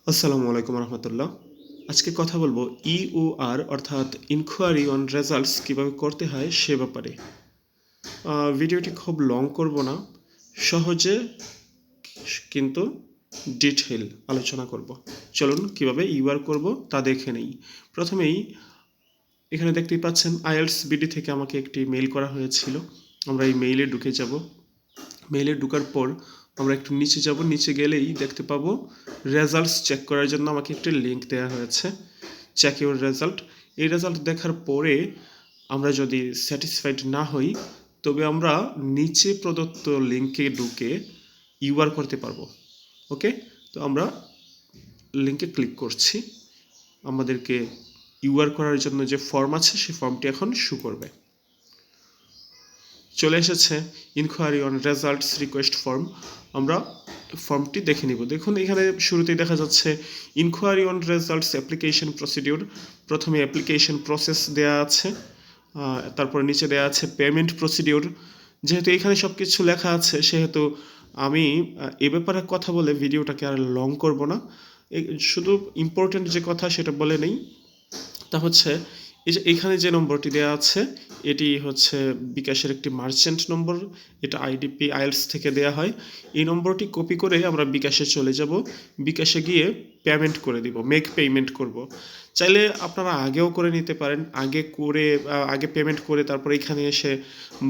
আসসালামু আলাইকুম রহমতুল্লাহ। আজকে কথা বলবো ইউআর অর্থাৎ ইনকোয়ারি অন রেজাল্টস কীভাবে করতে হয় সে ব্যাপারে। ভিডিওটি খুব লং করব না, সহজে কিন্তু ডিটেইল আলোচনা করব। চলুন কিভাবে ইউআর করব তা দেখে নেই। প্রথমেই এখানে দেখতেই পাচ্ছেন আইএলটিএস বিডি থেকে আমাকে একটি মেইল করা হয়েছিল। আমরা এই মেইলে ঢুকে যাব। মেইলে ঢোকার পর আমরা একটু নিচে যাব, নিচে গেলেই দেখতে পাবো রেজাল্টস চেক করার জন্য আমাকে একটি লিঙ্ক দেওয়া হয়েছে, চেক ইউর রেজাল্ট। এই রেজাল্ট দেখার পরে আমরা যদি স্যাটিসফাইড না হই তবে আমরা নিচে প্রদত্ত লিঙ্কে ঢুকে ইউআর করতে পারবো। ওকে, তো আমরা লিঙ্কে ক্লিক করছি। আমাদেরকে ইউআর করার জন্য যে ফর্ম আছে সেই ফর্মটি এখন শো করবে। চলে এসেছে enquiry on results request form. আমরা ফর্মটি দেখে নিব। দেখুন এখানে শুরুতেই দেখা যাচ্ছে enquiry on results application procedure. প্রথমে অ্যাপ্লিকেশন প্রসেস দেয়া আছে, তারপর নিচে দেয়া আছে পেমেন্ট প্রসিডিউর। যেহেতু এখানে সব কিছু লেখা আছে সেহেতু আমি এ ব্যাপারে কথা বলে ভিডিওটাকে আর লং করব না। শুধু ইম্পর্টেন্ট যে কথা সেটা বলে নেই। তা হচ্ছে এই যে এখানে যে নম্বরটি দেওয়া আছে এটি হচ্ছে বিকাশের একটি মার্চেন্ট নম্বর। এটা আইডিপি আইএলটিএস থেকে দেয়া হয়। এই নম্বরটি কপি করে আমরা বিকাশে চলে যাব। বিকাশে গিয়ে পেমেন্ট করে দিব, মেক পেমেন্ট করব। চাইলে আপনারা আগেও করে নিতে পারেন, আগে পেমেন্ট করে তারপর এখানে এসে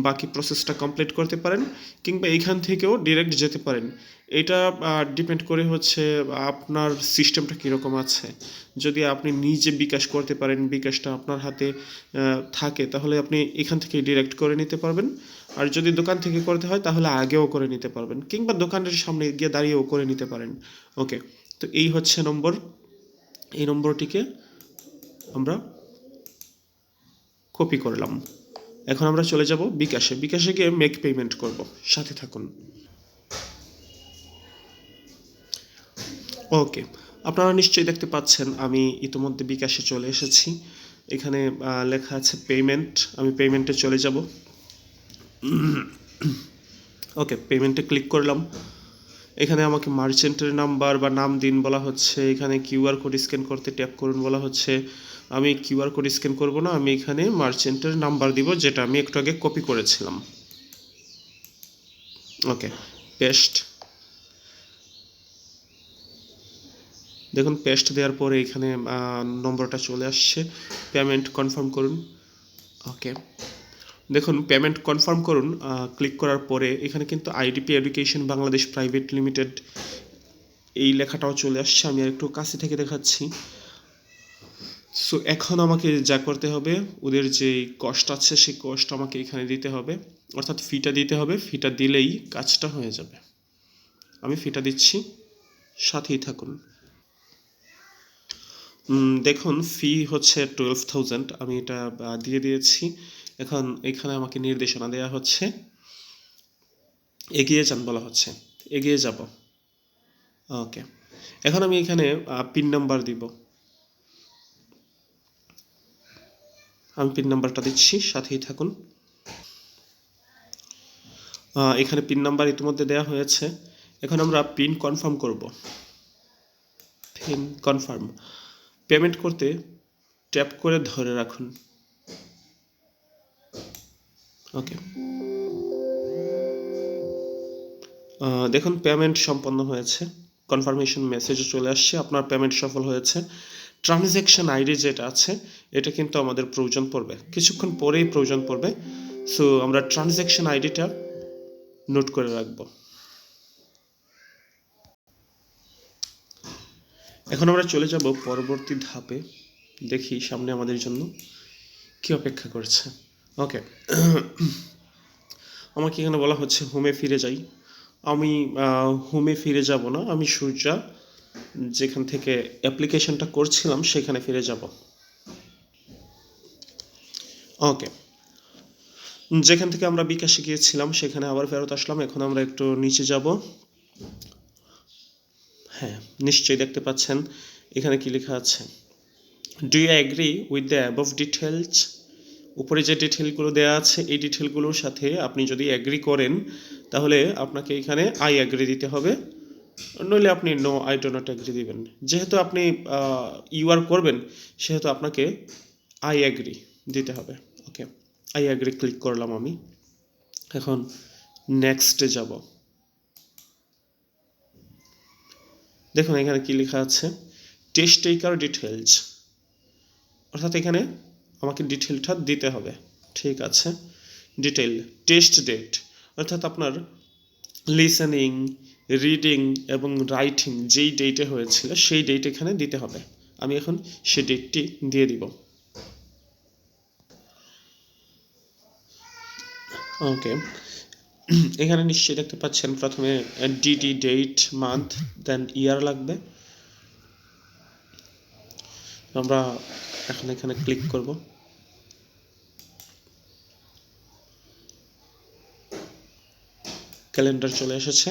বাকি প্রসেসটা কমপ্লিট করতে পারেন, কিংবা এখান থেকেও ডিরেক্ট যেতে পারেন। এটা ডিপেন্ড করে হচ্ছে আপনার সিস্টেমটা কীরকম আছে। যদি আপনি নিজে বিকাশ করতে পারেন, বিকাশটা আপনার হাতে থাকে, তাহলে আপনি এখান থেকে ডিরেক্ট করে নিতে পারবেন। আর যদি দোকান থেকে করতে হয় তাহলে আগেও করে নিতে পারবেন, কিংবা দোকানের সামনে গিয়ে দাঁড়িয়েও করে নিতে পারেন। ওকে, তো এই হচ্ছে নম্বর। এই নম্বরটিকে আমরা কপি করলাম। এখন আমরা চলে যাব বিকাশে। বিকাশে গিয়ে মেক পেমেন্ট করব। সাথে থাকুন। ওকে, আপনারা নিশ্চয়ই দেখতে পাচ্ছেন আমি ইতিমধ্যে বিকাশে চলে এসেছি। এখানে লেখা আছে পেমেন্ট। আমি পেমেন্টে চলে যাব। ওকে, পেমেন্টে ক্লিক করলাম। এখানে আমাকে মার্চেন্টের নাম্বার বা নাম দিন বলা হচ্ছে। এখানে কিউআর কোড স্ক্যান করতে ট্যাপ করুন বলা হচ্ছে। আমি কিউআর কোড স্ক্যান করব না, আমি এখানে মার্চেন্টের নাম্বার দিব যেটা আমি একটু আগে কপি করেছিলাম। ওকে, পেস্ট। দেখুন পেস্ট দেওয়ার পরে এখানে নম্বরটা চলে আসছে। পেমেন্ট কনফার্ম করুন। ওকে, দেখুন পেমেন্ট কনফার্ম করুন ক্লিক করার পরে এখানে কিন্তু IDP education Bangladesh private limited এই লেখাটাও চলে আসছে। আমি আর একটু কাছে থেকে দেখাচ্ছি। সো এখন আমাকে যা করতে হবে, ওদের যে কস্ট আছে সেই কস্ট আমাকে এখানে দিতে হবে, অর্থাৎ ফিটা দিতে হবে। ফিটা দিলেই কাজটা হয়ে যাবে। আমি ফিটা দিচ্ছি, সাথেই থাকুন। দেখুন ফি হচ্ছে 12,000, আমি এটা দিয়ে দিয়েছি। এখন এখানে আমাকে নির্দেশনা দেওয়া হচ্ছে, এগিয়ে যান বলা হচ্ছে। এগিয়ে যাব। ওকে, এখন আমি এখানে পিন নাম্বার দিব। আমি পিন নাম্বারটা দিচ্ছি, সাথেই থাকুন। এখানে পিন নাম্বার ইতিমধ্যে দেওয়া হয়েছে। এখন আমরা পিন কনফার্ম করব। Pin confirm. পেমেন্ট করতে ট্যাপ করে ধরে রাখুন। ওকে, দেখুন পেমেন্ট সম্পন্ন হয়েছে। কনফার্মেশন মেসেজও চলে আসছে, আপনার পেমেন্ট সফল হয়েছে। ট্রানজ্যাকশন আইডি যেটা আছে এটা কিন্তু আমাদের প্রয়োজন পড়বে, কিছুক্ষণ পরেই প্রয়োজন পড়বে। সো আমরা ট্রানজ্যাকশন আইডিটা নোট করে রাখব। এখন আমরা চলে যাব পরবর্তী ধাপে। দেখি সামনে আমাদের জন্য কি অপেক্ষা করছে। ওকে, আমাকে এখানে বলা হচ্ছে হোমে ফিরে যাই। আমি হোমে ফিরে যাব না, আমি সোজা যেখান থেকে অ্যাপ্লিকেশনটা করছিলাম সেখানে ফিরে যাব। ওকে, যেখান থেকে আমরা বিকাশে গিয়েছিলাম সেখানে আবার ফেরত আসলাম। এখন আমরা একটু নিচে যাব। হ্যাঁ, নিশ্চয়ই দেখতে পাচ্ছেন এখানে কি লেখা আছে, do you agree with the above details. উপরে যে ডিটেলগুলো দেওয়া আছে এই ডিটেলগুলোর সাথে আপনি যদি অ্যাগ্রি করেন তাহলে আপনাকে এখানে আই অ্যাগ্রি দিতে হবে। নইলে আপনি no I do not agree দিবেন। যেহেতু আপনি ইউ আর করবেন সেহেতু আপনাকে আই এগ্রি দিতে হবে। ওকে, আই এগ্রি ক্লিক করলাম আমি। এখন নেক্সটে যাব। দেখুন এখানে কি লেখা আছে, টেস্ট টেকার ডিটেলস, অর্থাৎ এখানে আমাকে ডিটেলটা দিতে হবে। ঠিক আছে, ডিটেল টেস্ট ডেট, অর্থাৎ আপনার লিসেনিং, রিডিং এবং রাইটিং যেই ডেটে হয়েছিল সেই ডেট এখানে দিতে হবে। আমি এখন সেই ডেটটি দিয়ে দিব। ওকে, এখানে নিশ্চয়ই দেখতে পাচ্ছেন প্রথমে ডিডি ডেট, মান্থ, দেন ইয়ার লাগবে। আমরা এখন এখানে ক্লিক করব। ক্যালেন্ডার চলে এসেছে।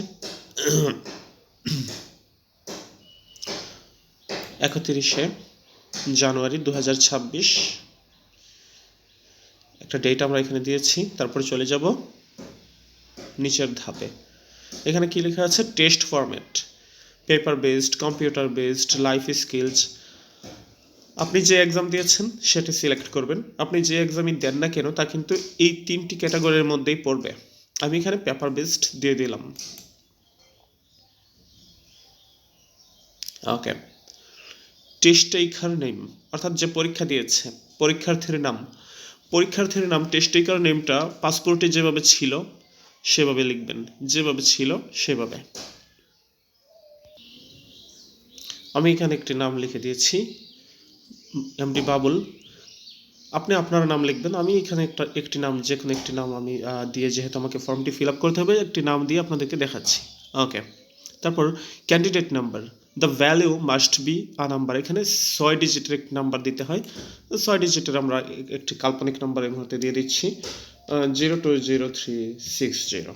31শে জানুয়ারি 2026 একটা ডেট আমরা এখানে দিয়েছি। তারপরে চলে যাব নিচের ধাপে। এখানে কি লেখা আছে, test format, paper based, computer based, life skills. আপনি যে এক্সাম দিয়েছেন সেটা সিলেক্ট করবেন। আপনি যে এক্সামই দেন না কেন তা কিন্তু এই 3টি ক্যাটাগরির মধ্যেই পড়বে। আমি এখানে পেপার বেসড দিয়ে দিলাম। ওকে, টেস্ট টেকার নেম, অর্থাৎ যে পরীক্ষা দিয়েছে পরীক্ষার্থীর নাম। পরীক্ষার্থীর নাম টেস্ট টেকার নেমটা পাসপোর্টে যেভাবে ছিল সেভাবে লিখবেন, যেভাবে ছিল সেভাবে। আমি এখানে একটি নাম লিখে দিয়েছি, এমডি বাবুল। আপনি আপনার নাম লিখবেন। আমি এখানে একটি নাম, যে কোনো একটি নাম আমি দিয়ে, যেহেতু আমাকে ফর্মটি ফিল আপ করতে হবে, একটি নাম দিয়ে আপনাদেরকে দেখাচ্ছি। ওকে, তারপর candidate number, the value must be a number. এখানে 6 ডিজিটের একটি নাম্বার দিতে হয়। 6 ডিজিটের আমরা একটি কাল্পনিক নাম্বার এই মুহূর্তে দিয়ে দিচ্ছি, 020360।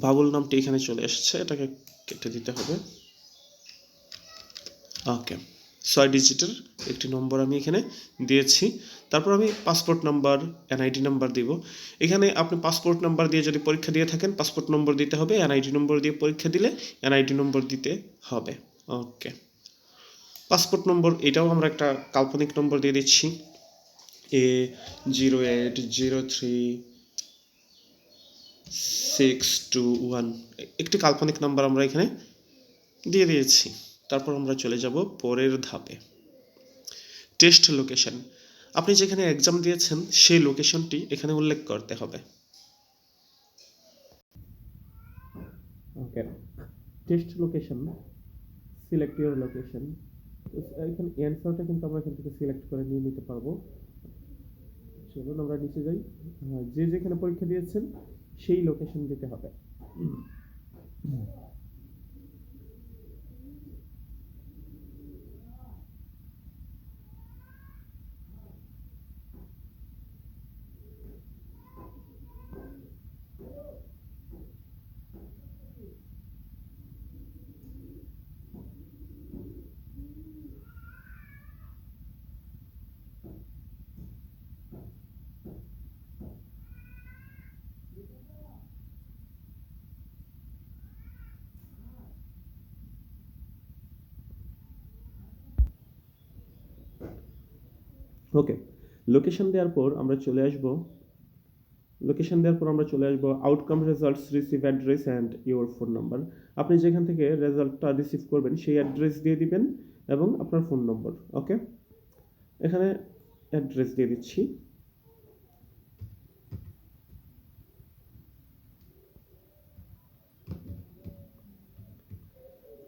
বাবুল নামটি এখানে চলে এসেছে, এটাকে কেটে দিতে হবে। ওকে, 6 ডিজিটের একটি নম্বর আমি এখানে দিয়েছি। তারপর আমি পাসপোর্ট নাম্বার, এনআইডি নাম্বার দিব। এখানে আপনি পাসপোর্ট নাম্বার দিয়ে যদি পরীক্ষা দিয়ে থাকেন পাসপোর্ট নম্বর দিতে হবে, এনআইডি নম্বর দিয়ে পরীক্ষা দিলে এনআইডি নম্বর দিতে হবে। ওকে, পাসপোর্ট নম্বর এটাও আমরা একটা কাল্পনিক নম্বর দিয়ে দিচ্ছি, A0803621, একটি কাল্পনিক নাম্বার আমরা এখানে দিয়ে দিয়েছি। তারপর আমরা চলে যাব পরের ধাপে, টেস্ট লোকেশন। আপনি যেখানে এক্সাম দিয়েছেন সেই লোকেশনটি এখানে উল্লেখ করতে হবে। Okay, test location, select your location. এখানে অ্যান্সারটা কিন্তু আমরা এখান থেকে সিলেক্ট করে নিয়ে নিতে পারবো। চলুন আমরা নিচে যাই। যে যেখানে পরীক্ষা দিয়েছেন সেই লোকেশন দিতে হবে। ওকে, লোকেশন দেওয়ার পর আমরা চলে আসব outcome results receive address and your phone number. আপনি যেখান থেকে রেজাল্টটা রিসিভ করবেন সেই অ্যাড্রেস দিয়ে দিবেন এবং আপনার ফোন নম্বর। ওকে, এখানে অ্যাড্রেস দিয়ে দিচ্ছি।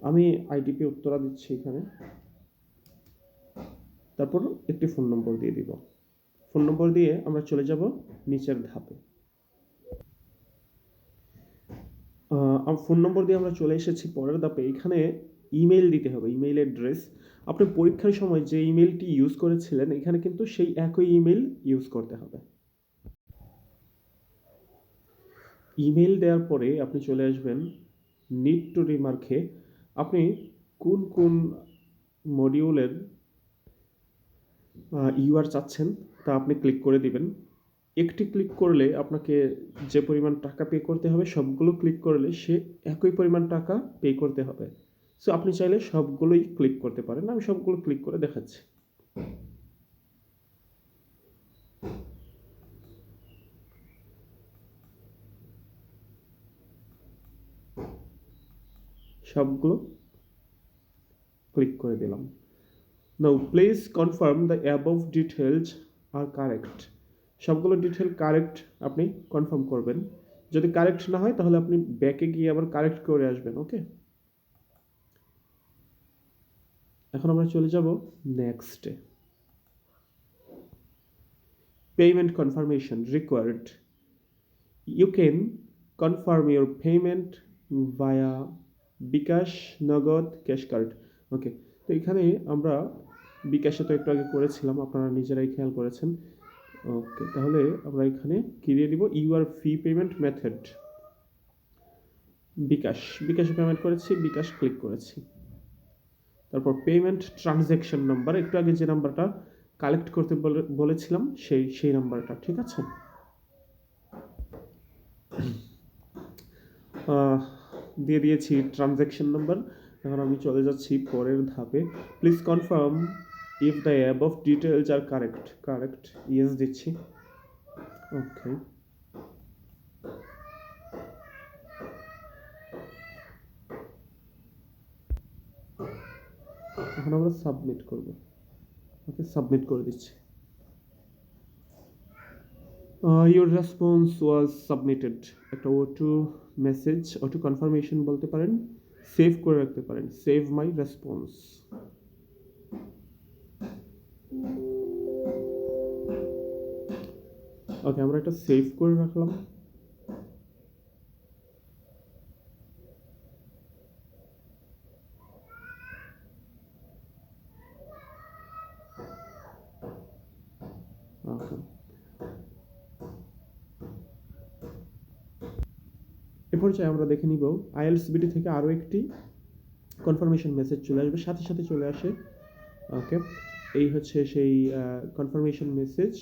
আমি আইডিপি উত্তরা দিচ্ছি এখানে। তারপর একটি ফোন নম্বর দিয়ে দিব। ফোন নম্বর দিয়ে আমরা চলে যাব নিচের ধাপে। ফোন নম্বর দিয়ে আমরা চলে এসেছি পরের ধাপে। এখানে ইমেল দিতে হবে, ইমেল অ্যাড্রেস। আপনি পরীক্ষার সময় যে ইমেলটি ইউজ করেছিলেন এখানে কিন্তু সেই একই ইমেল ইউজ করতে হবে। ইমেল দেওয়ার পরে আপনি চলে আসবেন নিড টু রিমার্কে। আপনি কোন কোন মডিউলের ইউআর চাচ্ছেন তা আপনি ক্লিক করে দিবেন। একটি ক্লিক করলে আপনাকে যে পরিমাণ টাকা পে করতে হবে, সবগুলো ক্লিক করলে সে একই পরিমাণ টাকা পে করতে হবে। সো আপনি চাইলে সবগুলোই ক্লিক করতে পারেন। আমি সবগুলো ক্লিক করে দেখাচ্ছি। সবগুলো ক্লিক করে দিলাম। Now please confirm the above details are correct. সবগুলো ডিটেল কারেক্ট আপনি কনফার্ম করবেন। যদি কারেক্ট না হয় তাহলে আপনি ব্যাকে গিয়ে আবার কারেক্ট করে আসবেন। ওকে, এখন আমরা চলে যাব নেক্সটে। Payment confirmation required. You can confirm your payment via বিকাশ, নগদ, ক্যাশ কার্ড। ওকে, তো এখানে আমরা বিকাশে তো একটু আগে করেছিলাম, আপনারা নিজেরাই খেয়াল করেছেন। ওকে, তাহলে আমরা এখানে কি দিয়ে দিব, ইউআর ফি পেমেন্ট মেথড। বিকাশে পেমেন্ট করেছি, বিকাশ ক্লিক করেছি। তারপর পেমেন্ট ট্রানজ্যাকশন নাম্বার, একটু আগে যে নাম্বারটা কালেক্ট করতে বলেছিলাম সেই নাম্বারটা, ঠিক আছে। দিয়ে দিয়েছি ট্রানজ্যাকশন নাম্বার। এখন আমি চলে যাচ্ছি পরের ধাপে। Please confirm if the above details are correct yes দিচ্ছি। ওকে, এখন আমরা সাবমিট করব। ওকে, সাবমিট করে দিচ্ছি। Your response was submitted. একটা অটো কনফার্মেশন বলতে পারেন, সেভ করে রাখতে পারেন, সেভ মাই রেসপন্স। ওকে, আমরা এটা সেভ করে রাখলাম। এ পর্যায়ে আমরা দেখে নিব আইএলটিএস থেকে আরও একটি কনফার্মেশন মেসেজ চলে আসবে, সাথে সাথে চলে আসে। ওকে, এই হচ্ছে সেই কনফার্মেশন মেসেজ।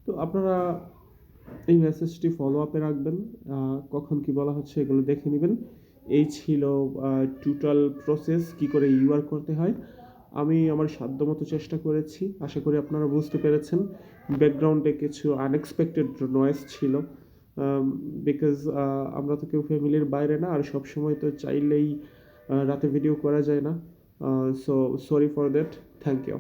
তো আপনারা এই মেসেজটি ফলো আপে রাখবেন, কখন কি বলা হচ্ছে এগুলো দেখে নেবেন। এই ছিল টোটাল প্রসেস, কি করে ইউআর করতে হয়। আমি আমার সাধ্যমতো চেষ্টা করেছি, আশা করি আপনারা বুঝতে পেরেছেন। ব্যাকগ্রাউন্ডে কিছু আনএক্সপেক্টেড নয়েজ ছিল, বিকজ আমরা তো কেউ ফ্যামিলির বাইরে না, আর সবসময় তো চাইলেই রাতে ভিডিও করা যায় না। So sorry for that, thank you.